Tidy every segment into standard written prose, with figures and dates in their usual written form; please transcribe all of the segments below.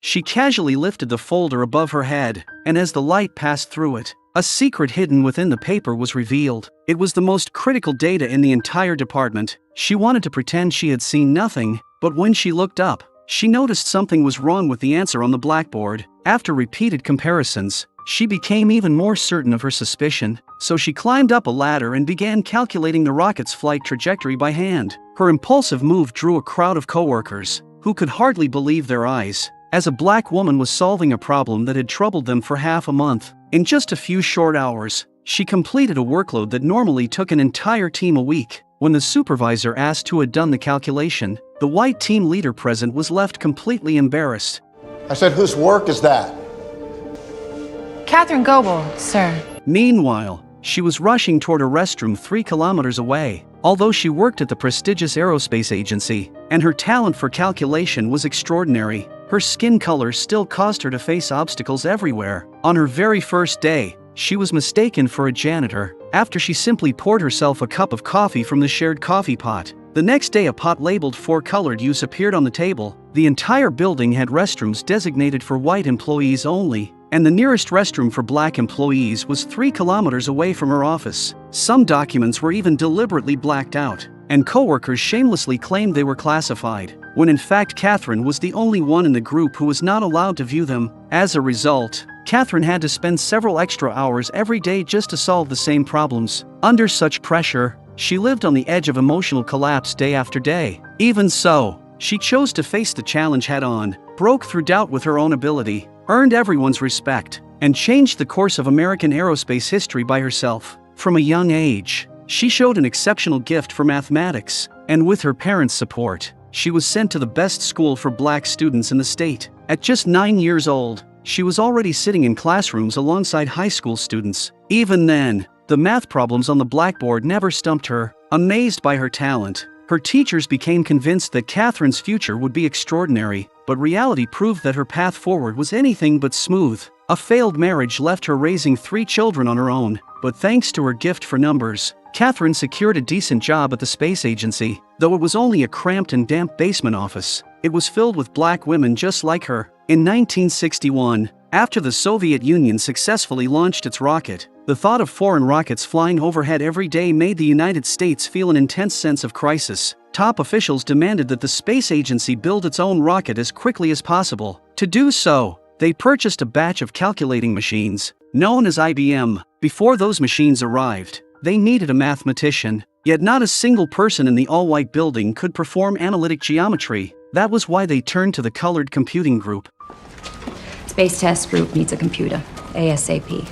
She casually lifted the folder above her head, and as the light passed through it, a secret hidden within the paper was revealed. It was the most critical data in the entire department. She wanted to pretend she had seen nothing, but when she looked up, she noticed something was wrong with the answer on the blackboard. After repeated comparisons, she became even more certain of her suspicion, so she climbed up a ladder and began calculating the rocket's flight trajectory by hand. Her impulsive move drew a crowd of coworkers, who could hardly believe their eyes, as a black woman was solving a problem that had troubled them for half a month. In just a few short hours, she completed a workload that normally took an entire team a week. When the supervisor asked who had done the calculation, the white team leader present was left completely embarrassed. I said, whose work is that? Katherine Goebel, sir. Meanwhile, she was rushing toward a restroom 3 kilometers away. Although she worked at the prestigious aerospace agency, and her talent for calculation was extraordinary, her skin color still caused her to face obstacles everywhere. On her very first day, she was mistaken for a janitor, after she simply poured herself a cup of coffee from the shared coffee pot. The next day, a pot labeled for colored use appeared on the table. The entire building had restrooms designated for white employees only, and the nearest restroom for black employees was 3 kilometers away from her office. Some documents were even deliberately blacked out, and coworkers shamelessly claimed they were classified, when in fact Katherine was the only one in the group who was not allowed to view them. As a result, Katherine had to spend several extra hours every day just to solve the same problems. Under such pressure, she lived on the edge of emotional collapse day after day. Even so, she chose to face the challenge head-on, broke through doubt with her own ability, earned everyone's respect, and changed the course of American aerospace history by herself. From a young age, she showed an exceptional gift for mathematics, and with her parents' support, she was sent to the best school for black students in the state. At just 9 years old, she was already sitting in classrooms alongside high school students. Even then, the math problems on the blackboard never stumped her. Amazed by her talent, her teachers became convinced that Katherine's future would be extraordinary, but reality proved that her path forward was anything but smooth. A failed marriage left her raising 3 children on her own, but thanks to her gift for numbers, Katherine secured a decent job at the space agency. Though it was only a cramped and damp basement office, it was filled with black women just like her. In 1961, after the Soviet Union successfully launched its rocket, the thought of foreign rockets flying overhead every day made the United States feel an intense sense of crisis. Top officials demanded that the space agency build its own rocket as quickly as possible. To do so, they purchased a batch of calculating machines, known as IBM. Before those machines arrived, they needed a mathematician, yet not a single person in the all-white building could perform analytic geometry. That was why they turned to the colored computing group. Space Test Group needs a computer, ASAP.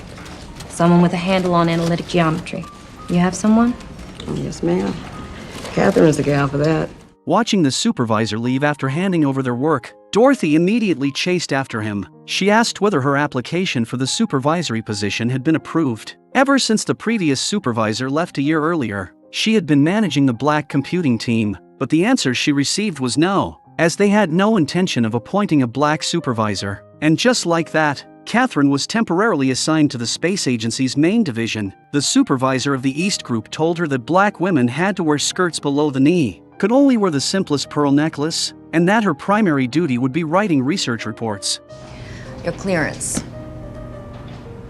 Someone with a handle on analytic geometry. You have someone? Yes, ma'am. Katherine is the gal for that. Watching the supervisor leave after handing over their work, Dorothy immediately chased after him. She asked whether her application for the supervisory position had been approved. Ever since the previous supervisor left a year earlier, she had been managing the black computing team, but the answer she received was no, as they had no intention of appointing a black supervisor. And just like that, Katherine was temporarily assigned to the space agency's main division. The supervisor of the East Group told her that black women had to wear skirts below the knee, could only wear the simplest pearl necklace, and that her primary duty would be writing research reports. Your clearance.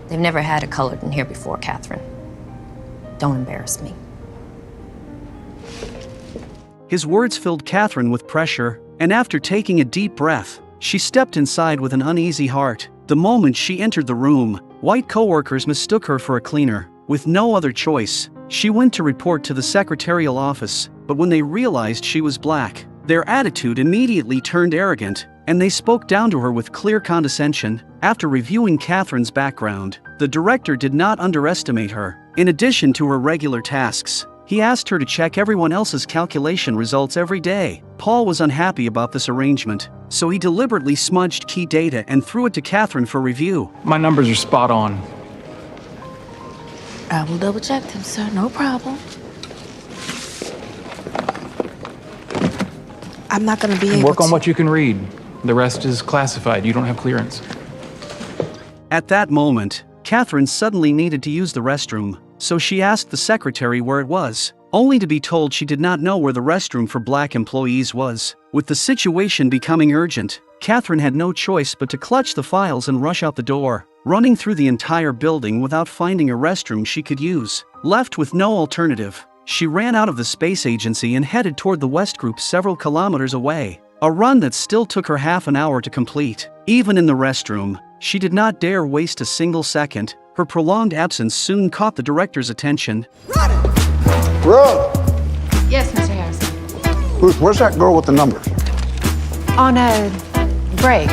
They've never had a colored in here before, Katherine. Don't embarrass me. His words filled Katherine with pressure, and after taking a deep breath, she stepped inside with an uneasy heart. The moment she entered the room, white coworkers mistook her for a cleaner. With no other choice, she went to report to the secretarial office, but when they realized she was black, their attitude immediately turned arrogant, and they spoke down to her with clear condescension. After reviewing Katherine's background, the director did not underestimate her. In addition to her regular tasks, he asked her to check everyone else's calculation results every day. Paul was unhappy about this arrangement, so he deliberately smudged key data and threw it to Katherine for review. My numbers are spot on. I will double check them, sir. No problem. I'm not gonna be able to Work on what you can read. The rest is classified. You don't have clearance. At that moment, Katherine suddenly needed to use the restroom, so she asked the secretary where it was, only to be told she did not know where the restroom for black employees was. With the situation becoming urgent, Katherine had no choice but to clutch the files and rush out the door, running through the entire building without finding a restroom she could use. Left with no alternative, she ran out of the space agency and headed toward the West Group several kilometers away, a run that still took her half an hour to complete. Even in the restroom, she did not dare waste a single second. Her prolonged absence soon caught the director's attention. Rug! Yes, Mr. Harrison. Where's that girl with the numbers? On a break.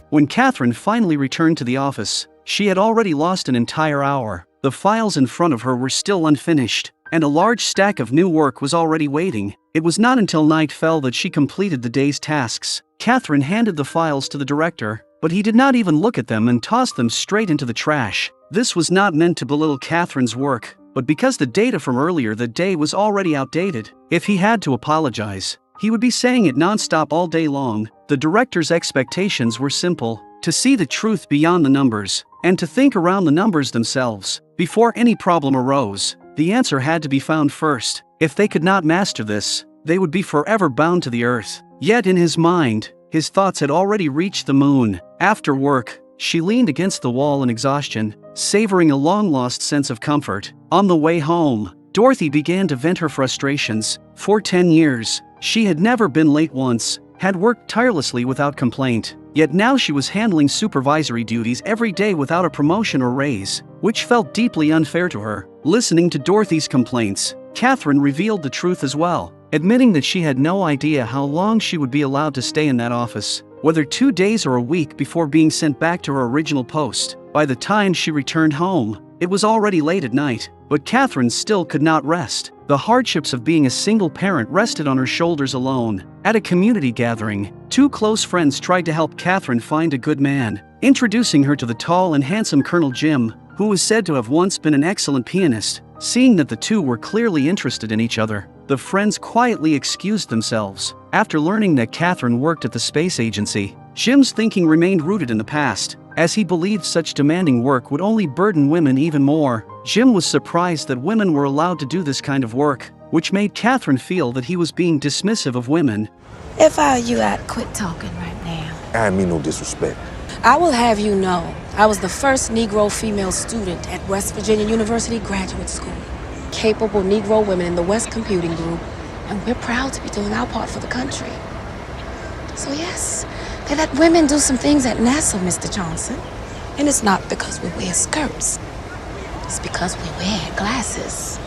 When Katherine finally returned to the office, she had already lost an entire hour. The files in front of her were still unfinished, and a large stack of new work was already waiting. It was not until night fell that she completed the day's tasks. Katherine handed the files to the director, but he did not even look at them and tossed them straight into the trash. This was not meant to belittle Katherine's work, but because the data from earlier that day was already outdated. If he had to apologize, he would be saying it nonstop all day long. The director's expectations were simple: to see the truth beyond the numbers, and to think around the numbers themselves. Before any problem arose, the answer had to be found first. If they could not master this, they would be forever bound to the earth. Yet in his mind, his thoughts had already reached the moon. After work, she leaned against the wall in exhaustion, savoring a long-lost sense of comfort. On the way home, Dorothy began to vent her frustrations. For 10 years, she had never been late once, had worked tirelessly without complaint. Yet now she was handling supervisory duties every day without a promotion or raise, which felt deeply unfair to her. Listening to Dorothy's complaints, Katherine revealed the truth as well, admitting that she had no idea how long she would be allowed to stay in that office, whether 2 days or a week before being sent back to her original post. By the time she returned home, it was already late at night, but Katherine still could not rest. The hardships of being a single parent rested on her shoulders alone. At a community gathering, 2 close friends tried to help Katherine find a good man, introducing her to the tall and handsome Colonel Jim, who was said to have once been an excellent pianist. Seeing that the two were clearly interested in each other, the friends quietly excused themselves. After learning that Katherine worked at the space agency, Jim's thinking remained rooted in the past, as he believed such demanding work would only burden women even more. Jim was surprised that women were allowed to do this kind of work, which made Katherine feel that he was being dismissive of women. If I were you, I'd quit talking right now. I mean no disrespect. I will have you know, I was the first Negro female student at West Virginia University Graduate School. Capable Negro women in the West Computing Group, and we're proud to be doing our part for the country. So yes, they let women do some things at NASA, Mr. Johnson. And it's not because we wear skirts. It's because we wear glasses.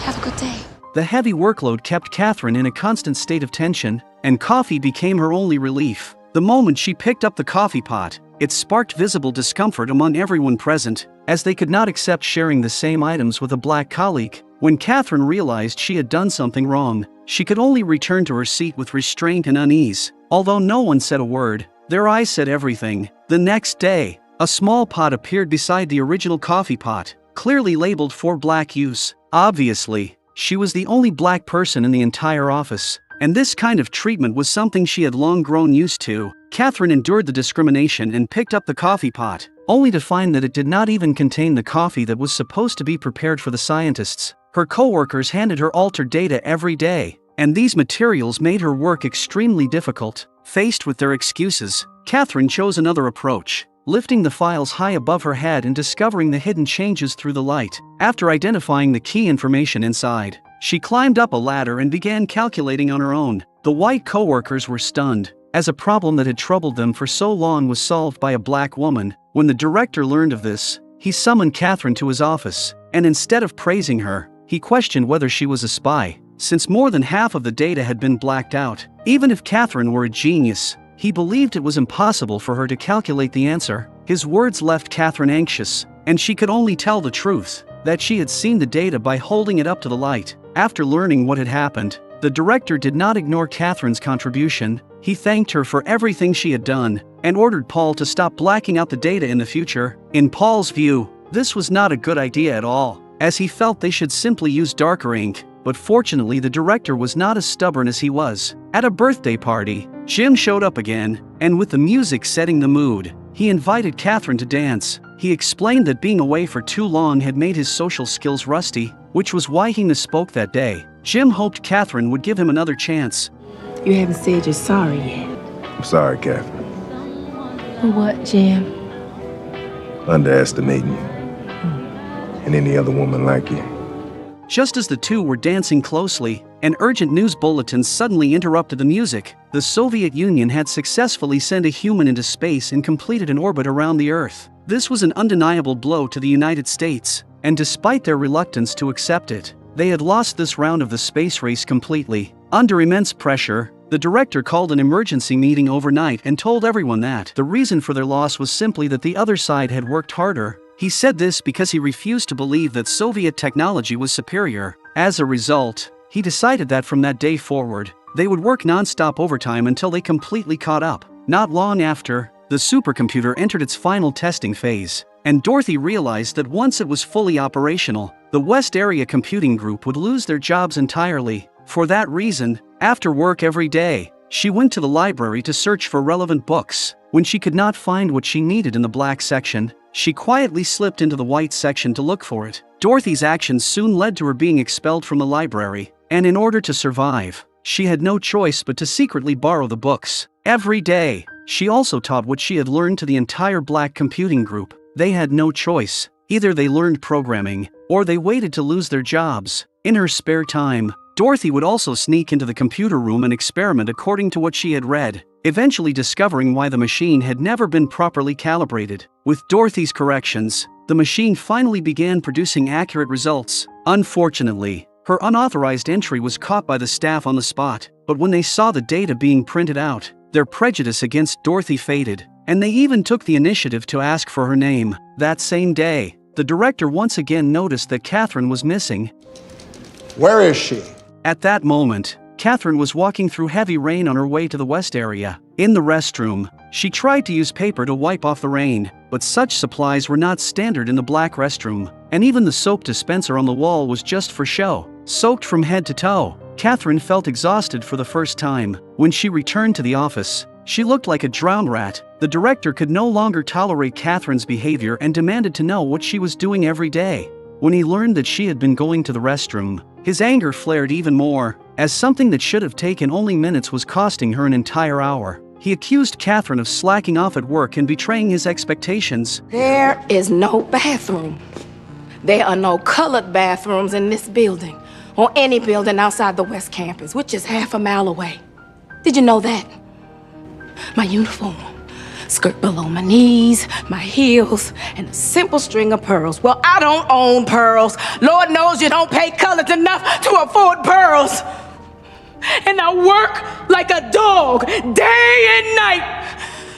Have a good day. The heavy workload kept Katherine in a constant state of tension, and coffee became her only relief. The moment she picked up the coffee pot, it sparked visible discomfort among everyone present, as they could not accept sharing the same items with a black colleague. When Katherine realized she had done something wrong, she could only return to her seat with restraint and unease. Although no one said a word, their eyes said everything. The next day, a small pot appeared beside the original coffee pot, clearly labeled for black use. Obviously, she was the only black person in the entire office, and this kind of treatment was something she had long grown used to. Katherine endured the discrimination and picked up the coffee pot, only to find that it did not even contain the coffee that was supposed to be prepared for the scientists. Her coworkers handed her altered data every day, and these materials made her work extremely difficult. Faced with their excuses, Katherine chose another approach, lifting the files high above her head and discovering the hidden changes through the light. After identifying the key information inside, she climbed up a ladder and began calculating on her own. The white coworkers were stunned, as a problem that had troubled them for so long was solved by a black woman. When the director learned of this, he summoned Katherine to his office, and instead of praising her, he questioned whether she was a spy, since more than half of the data had been blacked out. Even if Katherine were a genius, he believed it was impossible for her to calculate the answer. His words left Katherine anxious, and she could only tell the truth, that she had seen the data by holding it up to the light. After learning what had happened, the director did not ignore Katherine's contribution. He thanked her for everything she had done, and ordered Paul to stop blacking out the data in the future. In Paul's view, this was not a good idea at all, as he felt they should simply use darker ink. But fortunately the director was not as stubborn as he was. At a birthday party, Jim showed up again, and with the music setting the mood, he invited Katherine to dance. He explained that being away for too long had made his social skills rusty, which was why he misspoke that day. Jim hoped Katherine would give him another chance. You haven't said you're sorry yet. I'm sorry, Catherine. For what, Jim? Underestimating you. And any other woman like you. Just as the two were dancing closely, an urgent news bulletin suddenly interrupted the music. The Soviet Union had successfully sent a human into space and completed an orbit around the Earth. This was an undeniable blow to the United States, and despite their reluctance to accept it, they had lost this round of the space race completely. Under immense pressure, the director called an emergency meeting overnight and told everyone that the reason for their loss was simply that the other side had worked harder. He said this because he refused to believe that Soviet technology was superior. As a result, he decided that from that day forward, they would work non-stop overtime until they completely caught up. Not long after, the supercomputer entered its final testing phase, and Dorothy realized that once it was fully operational, the West Area Computing Group would lose their jobs entirely. For that reason, after work every day, she went to the library to search for relevant books. When she could not find what she needed in the black section, she quietly slipped into the white section to look for it. Dorothy's actions soon led to her being expelled from the library, and in order to survive, she had no choice but to secretly borrow the books. Every day, she also taught what she had learned to the entire black computing group. They had no choice. Either they learned programming, or they waited to lose their jobs. In her spare time, Dorothy would also sneak into the computer room and experiment according to what she had read, eventually discovering why the machine had never been properly calibrated. With Dorothy's corrections, the machine finally began producing accurate results. Unfortunately, her unauthorized entry was caught by the staff on the spot, but when they saw the data being printed out, their prejudice against Dorothy faded, and they even took the initiative to ask for her name. That same day, the director once again noticed that Katherine was missing. Where is she? At that moment, Katherine was walking through heavy rain on her way to the West Area. In the restroom, she tried to use paper to wipe off the rain, but such supplies were not standard in the black restroom, and even the soap dispenser on the wall was just for show. Soaked from head to toe, Katherine felt exhausted for the first time. When she returned to the office, she looked like a drowned rat. The director could no longer tolerate Katherine's behavior and demanded to know what she was doing every day. When he learned that she had been going to the restroom, his anger flared even more, as something that should have taken only minutes was costing her an entire hour. He accused Katherine of slacking off at work and betraying his expectations. There is no bathroom. There are no colored bathrooms in this building, or any building outside the West Campus, which is half a mile away. Did you know that? My uniform, skirt below my knees, my heels, and a simple string of pearls. Well, I don't own pearls. Lord knows you don't pay colors enough to afford pearls. And I work like a dog, day and night,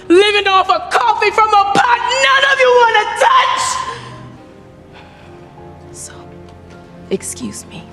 living off of coffee from a pot none of you want to touch. So, excuse me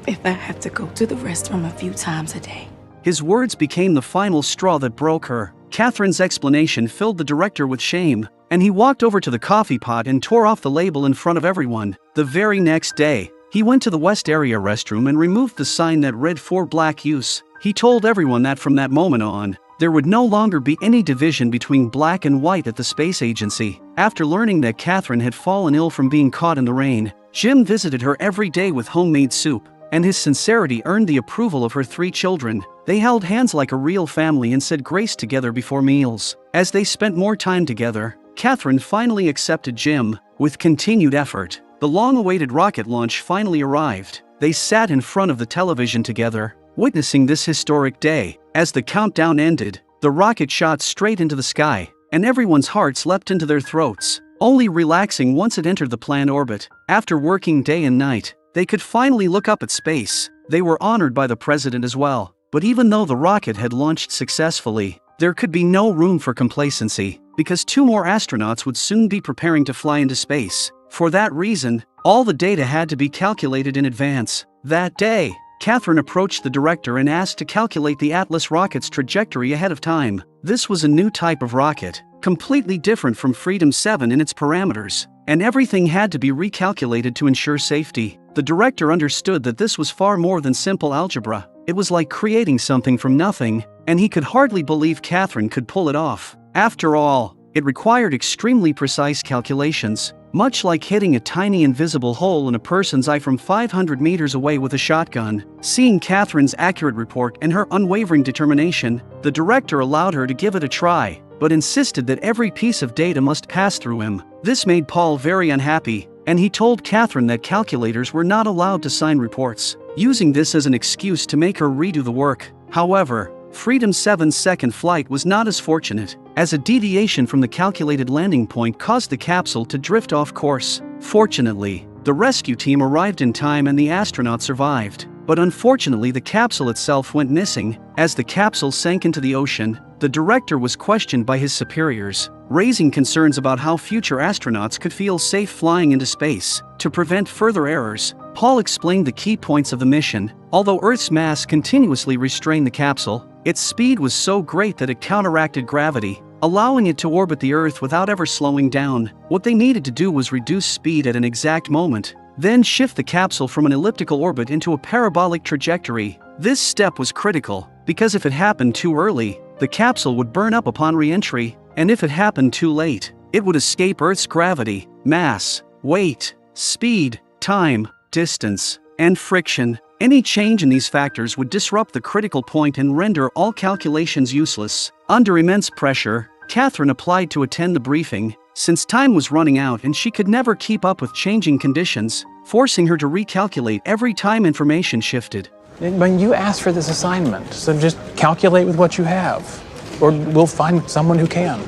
if I have to go to the restroom a few times a day. His words became the final straw that broke her. Katherine's explanation filled the director with shame, and he walked over to the coffee pot and tore off the label in front of everyone. The very next day, he went to the West Area restroom and removed the sign that read "For Black Use." He told everyone that from that moment on, there would no longer be any division between black and white at the space agency. After learning that Katherine had fallen ill from being caught in the rain, Jim visited her every day with homemade soup, and his sincerity earned the approval of her 3 children. They held hands like a real family and said grace together before meals. As they spent more time together, Katherine finally accepted Jim. With continued effort, the long-awaited rocket launch finally arrived. They sat in front of the television together, witnessing this historic day. As the countdown ended, the rocket shot straight into the sky, and everyone's hearts leapt into their throats, only relaxing once it entered the planned orbit. After working day and night, they could finally look up at space. They were honored by the president as well. But even though the rocket had launched successfully, there could be no room for complacency, because 2 more astronauts would soon be preparing to fly into space. For that reason, all the data had to be calculated in advance. That day, Katherine approached the director and asked to calculate the Atlas rocket's trajectory ahead of time. This was a new type of rocket, completely different from Freedom 7 in its parameters, and everything had to be recalculated to ensure safety. The director understood that this was far more than simple algebra. It was like creating something from nothing, and he could hardly believe Katherine could pull it off. After all, it required extremely precise calculations. much like hitting a tiny invisible hole in a person's eye from 500 meters away with a shotgun. Seeing Katherine's accurate report and her unwavering determination, the director allowed her to give it a try, but insisted that every piece of data must pass through him. This made Paul very unhappy, and he told Katherine that calculators were not allowed to sign reports, using this as an excuse to make her redo the work. However, Freedom 7's second flight was not as fortunate, as a deviation from the calculated landing point caused the capsule to drift off course. Fortunately, the rescue team arrived in time and the astronaut survived. But unfortunately, the capsule itself went missing. As the capsule sank into the ocean, the director was questioned by his superiors, raising concerns about how future astronauts could feel safe flying into space. To prevent further errors, Paul explained the key points of the mission. Although Earth's mass continuously restrained the capsule, its speed was so great that it counteracted gravity, allowing it to orbit the Earth without ever slowing down. What they needed to do was reduce speed at an exact moment, then shift the capsule from an elliptical orbit into a parabolic trajectory. This step was critical, because if it happened too early, the capsule would burn up upon re-entry, and if it happened too late, it would escape Earth's gravity, mass, weight, speed, time, distance, and friction. Any change in these factors would disrupt the critical point and render all calculations useless. Under immense pressure, Katherine applied to attend the briefing, since time was running out and she could never keep up with changing conditions, forcing her to recalculate every time information shifted. When you asked for this assignment, so just calculate with what you have, or we'll find someone who can.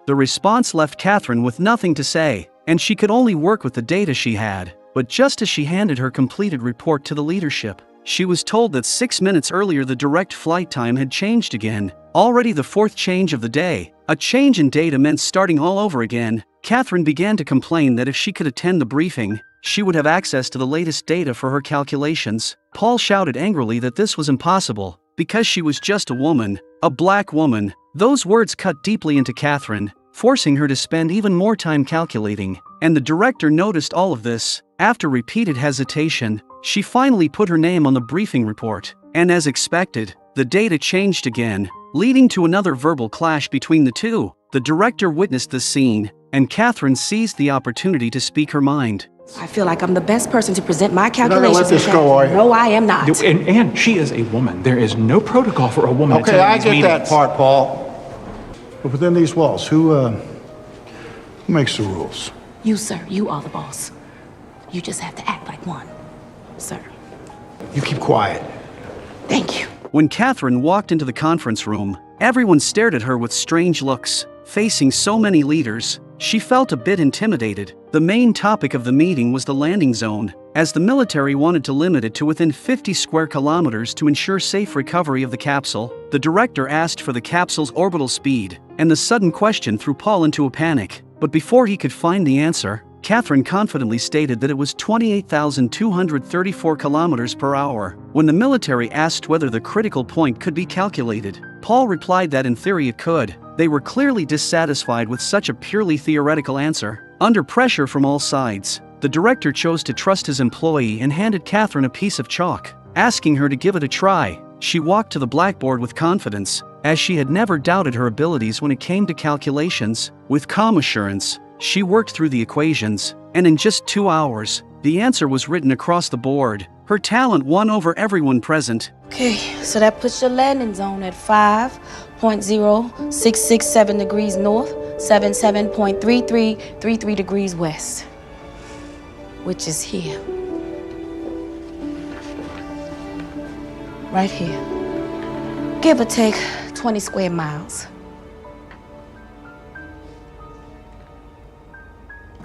The response left Katherine with nothing to say, and she could only work with the data she had. But just as she handed her completed report to the leadership, she was told that 6 minutes earlier the direct flight time had changed again. Already the fourth change of the day. A change in data meant starting all over again. Katherine began to complain that if she could attend the briefing, she would have access to the latest data for her calculations. Paul shouted angrily that this was impossible, because she was just a woman, a black woman. Those words cut deeply into Katherine, forcing her to spend even more time calculating. And the director noticed all of this. After repeated hesitation, she finally put her name on the briefing report. And as expected, the data changed again, leading to another verbal clash between the two. The director witnessed this scene, and Katherine seized the opportunity to speak her mind. I feel like I'm the best person to present my You're not gonna calculations. let this go, are you? No, I am not. And she is a woman. There is no protocol for a woman Okay, attending I these get that meetings. part, Paul. But within these walls, who makes the rules? You, sir, you are the boss. You just have to act like one, sir. You keep quiet. Thank you. When Katherine walked into the conference room, everyone stared at her with strange looks. Facing so many leaders, she felt a bit intimidated. The main topic of the meeting was the landing zone, as the military wanted to limit it to within 50 square kilometers to ensure safe recovery of the capsule. The director asked for the capsule's orbital speed, and the sudden question threw Paul into a panic. But before he could find the answer, Katherine confidently stated that it was 28,234 kilometers per hour. When the military asked whether the critical point could be calculated, Paul replied that in theory it could. They were clearly dissatisfied with such a purely theoretical answer. Under pressure from all sides, the director chose to trust his employee and handed Katherine a piece of chalk, asking her to give it a try. She walked to the blackboard with confidence, as she had never doubted her abilities when it came to calculations. With calm assurance, she worked through the equations, and in just 2 hours, the answer was written across the board. Her talent won over everyone present. Okay, so that puts your landing zone at 5.0667 degrees north, 77.3333 degrees west, which is here. Right here. Give or take 20 square miles.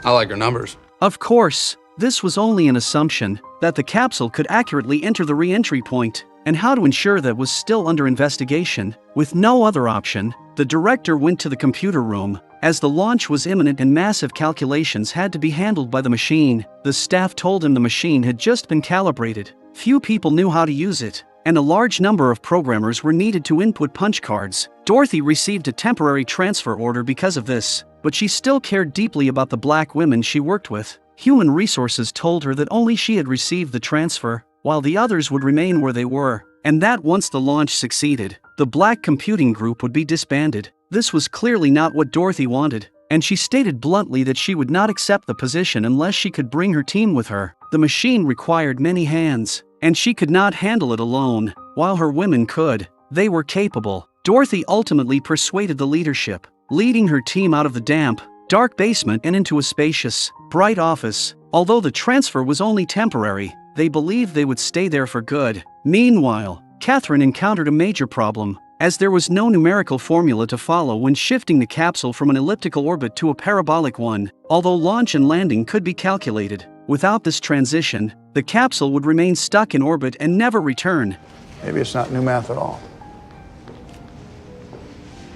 I like her numbers. Of course, this was only an assumption that the capsule could accurately enter the re-entry point, and how to ensure that was still under investigation. With no other option, the director went to the computer room. As the launch was imminent and massive calculations had to be handled by the machine, the staff told him the machine had just been calibrated. Few people knew how to use it, and a large number of programmers were needed to input punch cards. Dorothy received a temporary transfer order because of this, but she still cared deeply about the black women she worked with. Human Resources told her that only she had received the transfer, while the others would remain where they were, and that once the launch succeeded, the black computing group would be disbanded. This was clearly not what Dorothy wanted. and she stated bluntly that she would not accept the position unless she could bring her team with her. The machine required many hands, and she could not handle it alone, while her women could. They were capable. Dorothy ultimately persuaded the leadership, leading her team out of the damp, dark basement and into a spacious, bright office. Although the transfer was only temporary, they believed they would stay there for good. Meanwhile, Katherine encountered a major problem, as there was no numerical formula to follow when shifting the capsule from an elliptical orbit to a parabolic one. Although launch and landing could be calculated, without this transition, the capsule would remain stuck in orbit and never return. Maybe it's not new math at all.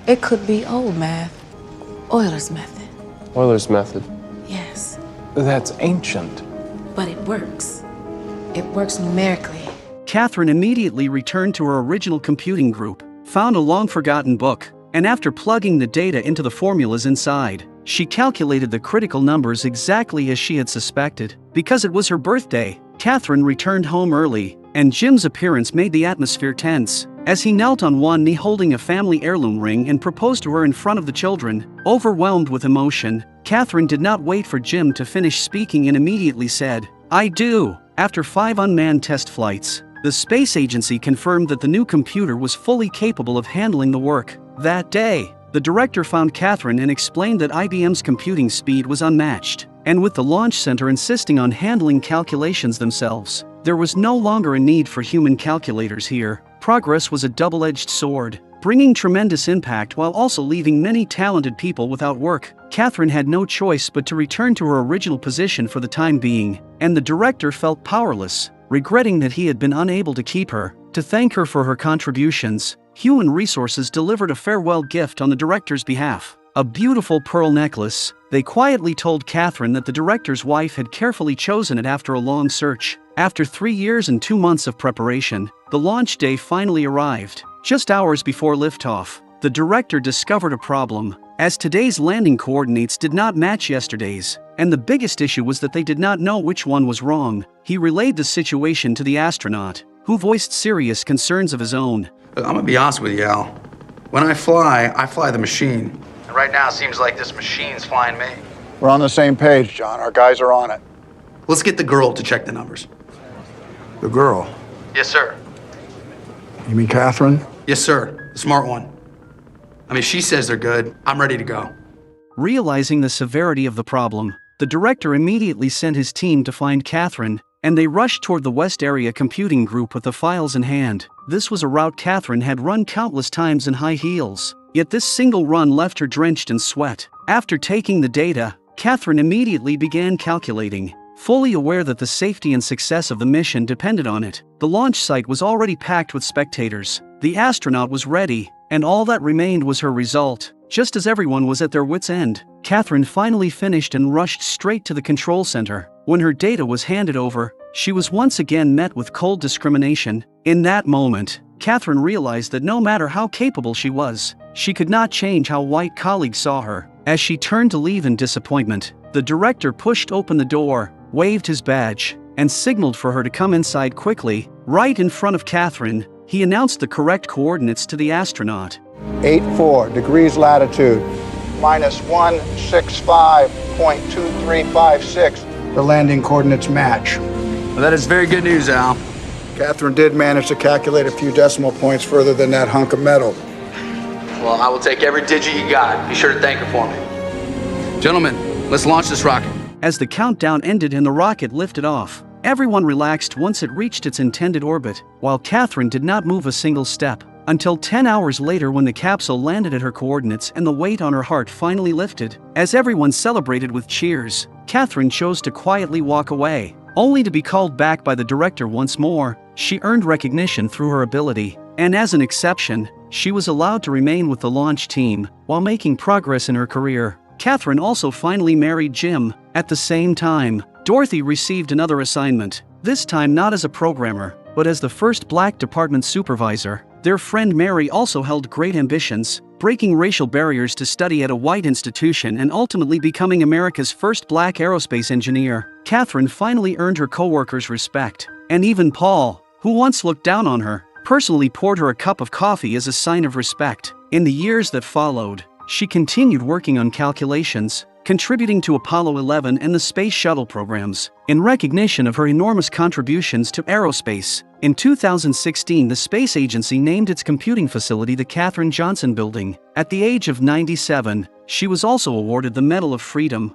It could be old math. Euler's method. Euler's method. Yes, That's ancient. but it works. It works numerically. Katherine immediately returned to her original computing group, found a long-forgotten book, and after plugging the data into the formulas inside, she calculated the critical numbers exactly as she had suspected. Because it was her birthday, Katherine returned home early, and Jim's appearance made the atmosphere tense, as he knelt on one knee holding a family heirloom ring and proposed to her in front of the children. Overwhelmed with emotion, Katherine did not wait for Jim to finish speaking and immediately said, "I do." After 5 unmanned test flights, the space agency confirmed that the new computer was fully capable of handling the work. That day, the director found Katherine and explained that IBM's computing speed was unmatched, and with the launch center insisting on handling calculations themselves, there was no longer a need for human calculators here. Progress was a double-edged sword, bringing tremendous impact while also leaving many talented people without work. Katherine had no choice but to return to her original position for the time being, and the director felt powerless, regretting that he had been unable to keep her. To thank her for her contributions, Human Resources delivered a farewell gift on the director's behalf, a beautiful pearl necklace. They quietly told Katherine that the director's wife had carefully chosen it after a long search. After 3 years and 2 months of preparation, the launch day finally arrived. Just hours before liftoff, the director discovered a problem, as today's landing coordinates did not match yesterday's, and the biggest issue was that they did not know which one was wrong. He relayed the situation to the astronaut, who voiced serious concerns of his own. Look, I'm gonna be honest with you, Al. When I fly the machine. And right now it seems like this machine's flying me. We're on the same page, John. Our guys are on it. Let's get the girl to check the numbers. The girl. Yes, sir. You mean Katherine? Yes, sir. The smart one. I mean, she says they're good. I'm ready to go. Realizing the severity of the problem, the director immediately sent his team to find Katherine, and they rushed toward the West Area Computing Group with the files in hand. This was a route Katherine had run countless times in high heels, yet this single run left her drenched in sweat. After taking the data, Katherine immediately began calculating, fully aware that the safety and success of the mission depended on it. The launch site was already packed with spectators. The astronaut was ready, and all that remained was her result. Just as everyone was at their wits' end, Katherine finally finished and rushed straight to the control center. When her data was handed over, she was once again met with cold discrimination. In that moment, Katherine realized that no matter how capable she was, she could not change how white colleagues saw her. As she turned to leave in disappointment, the director pushed open the door, waved his badge, and signaled for her to come inside quickly. Right in front of Katherine, he announced the correct coordinates to the astronaut. 84 degrees latitude, minus 165.2356. The landing coordinates match. Well, that is very good news, Al. Katherine did manage to calculate a few decimal points further than that hunk of metal. Well, I will take every digit you got. Be sure to thank her for me. Gentlemen, let's launch this rocket. As the countdown ended and the rocket lifted off, everyone relaxed once it reached its intended orbit, while Katherine did not move a single step, until 10 hours later when the capsule landed at her coordinates and the weight on her heart finally lifted. As everyone celebrated with cheers, Katherine chose to quietly walk away, only to be called back by the director once more. She earned recognition through her ability, and as an exception, she was allowed to remain with the launch team while making progress in her career. Katherine also finally married Jim. At the same time, Dorothy received another assignment, this time not as a programmer, but as the first black department supervisor. Their friend Mary also held great ambitions, breaking racial barriers to study at a white institution and ultimately becoming America's first black aerospace engineer. Katherine finally earned her coworkers' respect, and even Paul, who once looked down on her, personally poured her a cup of coffee as a sign of respect. In the years that followed, she continued working on calculations, contributing to Apollo 11 and the Space Shuttle programs, in recognition of her enormous contributions to aerospace. In 2016, the space agency named its computing facility the Katherine Johnson Building. At the age of 97, she was also awarded the Medal of Freedom,